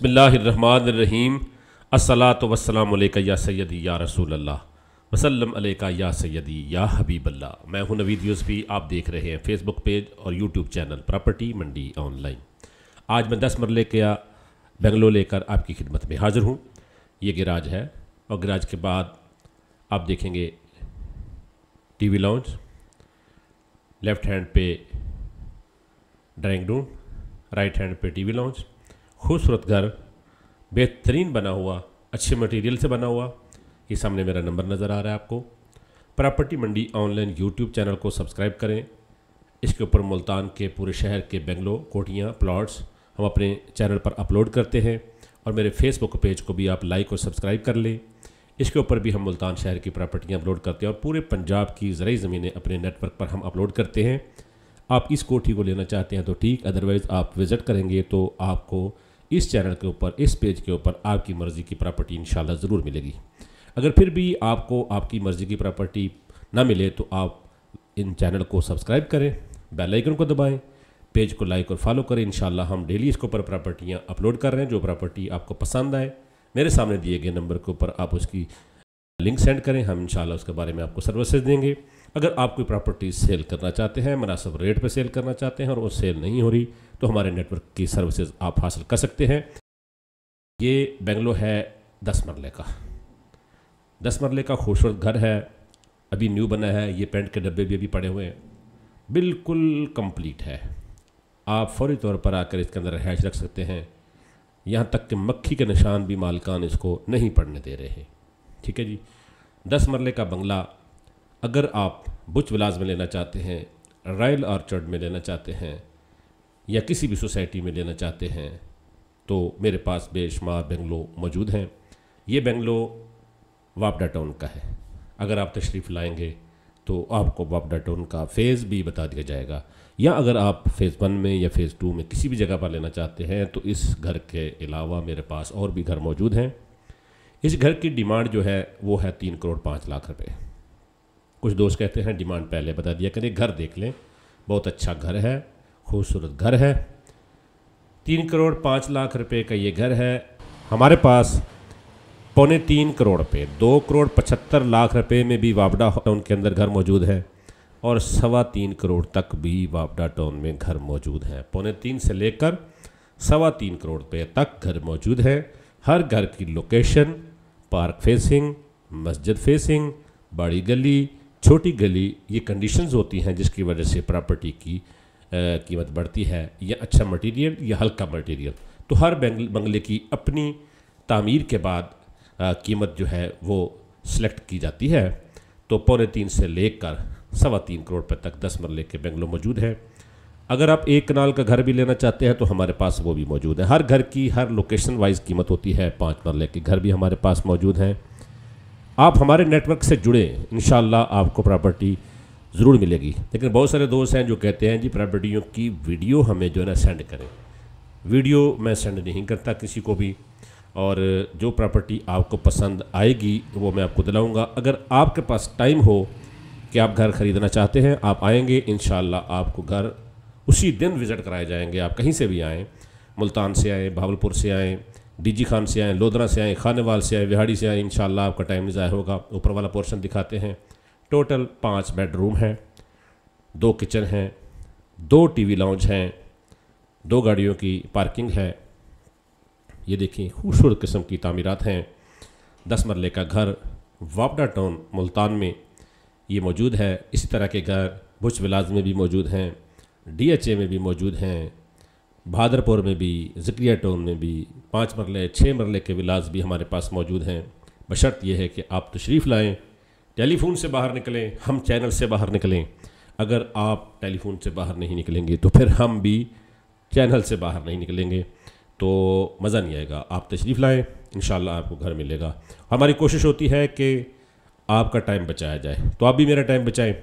बिस्मिल्लाहिर्रहमानिर्रहीम। अस्सलातु वस्सलामु अलैका या सय्यदी या रसूल अल्लाह वसल्लम अलैका या सय्यदी या हबीब अल्लाह। मैं हूं नवीद यूसुफी। आप देख रहे हैं फेसबुक पेज और यूट्यूब चैनल प्रॉपर्टी मंडी ऑनलाइन। आज मैं 10 मरले का बंगलो लेकर आपकी खिदमत में हाज़िर हूं। ये गैराज है और गैराज के बाद आप देखेंगे टीवी लाउंज, लेफ़्ट हैंड पे ड्राइंग रूम, राइट हैंड पे टीवी लाउंज। खूबसूरत घर, बेहतरीन बना हुआ, अच्छे मटेरियल से बना हुआ। ये सामने मेरा नंबर नज़र आ रहा है आपको। प्रॉपर्टी मंडी ऑनलाइन यूट्यूब चैनल को सब्सक्राइब करें। इसके ऊपर मुल्तान के पूरे शहर के बंगलो, कोठियाँ, प्लॉट्स हम अपने चैनल पर अपलोड करते हैं और मेरे फेसबुक पेज को भी आप लाइक और सब्सक्राइब कर लें। इसके ऊपर भी हम मुल्तान शहर की प्रॉपर्टियाँ अपलोड करते हैं और पूरे पंजाब की ज़रूरी ज़मीनें अपने नेटवर्क पर हम अपलोड करते हैं। आप इस कोठी को लेना चाहते हैं तो ठीक, अदरवाइज़ आप विज़िट करेंगे तो आपको इस चैनल के ऊपर, इस पेज के ऊपर आपकी मर्ज़ी की प्रॉपर्टी इंशाल्लाह ज़रूर मिलेगी। अगर फिर भी आपको आपकी मर्ज़ी की प्रॉपर्टी ना मिले तो आप इन चैनल को सब्सक्राइब करें, बेल आइकन को दबाएं, पेज को लाइक और फॉलो करें। इंशाल्लाह हम डेली इसके ऊपर प्रॉपर्टियाँ अपलोड कर रहे हैं। जो प्रॉपर्टी आपको पसंद आए मेरे सामने दिए गए नंबर के ऊपर आप उसकी लिंक सेंड करें, हम इंशाल्लाह उसके बारे में आपको सर्विसेज देंगे। अगर आप कोई प्रॉपर्टी सेल करना चाहते हैं, मुनासिब रेट पे सेल करना चाहते हैं और वो सेल नहीं हो रही तो हमारे नेटवर्क की सर्विसेज आप हासिल कर सकते हैं। ये बंगलो है 10 मरले का। 10 मरले का खूबसूरत घर है, अभी न्यू बना है। ये पेंट के डब्बे भी अभी पड़े हुए हैं, बिल्कुल कंप्लीट है। आप फौरी तौर पर आकर इसके अंदर रहायश रख सकते हैं। यहाँ तक कि मक्खी के निशान भी मालिकान इसको नहीं पड़ने दे रहे हैं। ठीक है जी। 10 मरले का बंगला अगर आप बुच विलास में लेना चाहते हैं, रॉयल ऑर्चर्ड में लेना चाहते हैं या किसी भी सोसाइटी में लेना चाहते हैं तो मेरे पास बेशुमार बंगलो मौजूद हैं। ये बंगलो वापडा टाउन का है। अगर आप तशरीफ़ लाएंगे तो आपको वापडा टाउन का फ़ेज़ भी बता दिया जाएगा, या अगर आप फ़ेज़ 1 में या फ़ेज़ 2 में किसी भी जगह पर लेना चाहते हैं तो इस घर के अलावा मेरे पास और भी घर मौजूद हैं। इस घर की डिमांड जो है वो है 3 करोड़ 5 लाख रुपए। कुछ दोस्त कहते हैं डिमांड पहले बता दिया करें, घर देख लें। बहुत अच्छा घर है, खूबसूरत घर है। 3 करोड़ 5 लाख रुपए का ये घर है। हमारे पास 2.25 करोड़ पे 2 करोड़ 75 लाख रुपए में भी वापडा टाउन के अंदर घर मौजूद है और 3.25 करोड़ तक भी वापडा टाउन में घर मौजूद है। 2.25 से लेकर 3.25 करोड़ रुपये तक घर मौजूद है। हर घर की लोकेशन पार्क फेसिंग, मस्जिद फेसिंग, बड़ी गली, छोटी गली, ये कंडीशंस होती हैं जिसकी वजह से प्रॉपर्टी की कीमत बढ़ती है। या अच्छा मटेरियल या हल्का मटेरियल, तो हर बंगले की अपनी तामीर के बाद कीमत जो है वो सिलेक्ट की जाती है। तो 2.25 से लेकर 3.25 करोड़ रुपये तक 10 मरले के बंगलो मौजूद हैं। अगर आप 1 कनाल का घर भी लेना चाहते हैं तो हमारे पास वो भी मौजूद है। हर घर की हर लोकेशन वाइज कीमत होती है। 5 मरले के घर भी हमारे पास मौजूद हैं। आप हमारे नेटवर्क से जुड़े, इंशाल्लाह आपको प्रॉपर्टी ज़रूर मिलेगी। लेकिन बहुत सारे दोस्त हैं जो कहते हैं जी प्रॉपर्टियों की वीडियो हमें जो है ना सेंड करें। वीडियो मैं सेंड नहीं करता किसी को भी, और जो प्रॉपर्टी आपको पसंद आएगी वो मैं आपको दिलाऊंगा। अगर आपके पास टाइम हो कि आप घर ख़रीदना चाहते हैं, आप आएंगे, इंशाल्लाह आपको घर उसी दिन विज़िट कराए जाएंगे। आप कहीं से भी आएँ, मुल्तान से आएँ, भावलपुर से आएँ, डीजी खान से आएँ, लोधरा से आएँ, खानेवाल से आएँ, विहाड़ी से आएँ, इंशाल्लाह आपका टाइम नहीं ज़ाया होगा। ऊपर वाला पोर्शन दिखाते हैं। टोटल 5 बेडरूम हैं, 2 किचन हैं, 2 टीवी लाउंज हैं, 2 गाड़ियों की पार्किंग है। ये देखिए खूबसूरत किस्म की तामीरात हैं। 10 मरले का घर वापडा टाउन मुल्तान में ये मौजूद है। इसी तरह के घर बुच विलास में भी मौजूद हैं, DHA में भी मौजूद हैं, भादरपुर में भी, ज़िक्रिया टाउन में भी। 5 मरले 6 मरले के विलास भी हमारे पास मौजूद हैं। बशर्त यह है कि आप तशरीफ़ लाएँ, टेलीफोन से बाहर निकलें, हम चैनल से बाहर निकलें। अगर आप टेलीफोन से बाहर नहीं निकलेंगे तो फिर हम भी चैनल से बाहर नहीं निकलेंगे, तो मज़ा नहीं आएगा। आप तशरीफ़ लाएँ, इंशाल्लाह आपको घर मिलेगा। हमारी कोशिश होती है कि आपका टाइम बचाया जाए, तो आप भी मेरा टाइम बचाएं।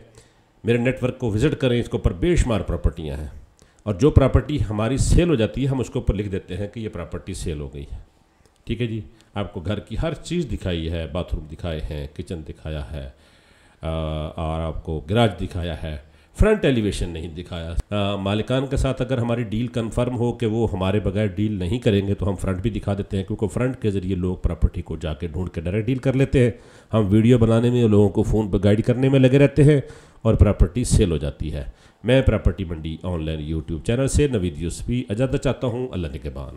मेरे नेटवर्क को विज़िट करें। इसके ऊपर बेशुमार प्रॉपर्टियाँ हैं और जो प्रॉपर्टी हमारी सेल हो जाती है हम उसके ऊपर लिख देते हैं कि ये प्रॉपर्टी सेल हो गई है। ठीक है जी। आपको घर की हर चीज़ दिखाई है, बाथरूम दिखाए हैं, किचन दिखाया है और आपको गैराज दिखाया है, فرنٹ ایلیویشن نہیں دکھایا. مالکان کے ساتھ اگر ہماری ڈیل کنفرم ہو کہ وہ ہمارے بغیر ڈیل نہیں کریں گے تو ہم فرنٹ بھی دکھا دیتے ہیں, کیونکہ فرنٹ کے ذریعے لوگ پراپرٹی کو جا کے ڈھونڈ کے ڈائریکٹ ڈیل کر لیتے ہیں. ہم ویڈیو بنانے میں لوگوں کو فون پہ گائیڈ کرنے میں لگے رہتے ہیں اور پراپرٹی سیل ہو جاتی ہے. میں پراپرٹی منڈی آن لائن یوٹیوب چینل سے نوید یوسفی اجازت چاہتا ہوں. اللہ نگہبان.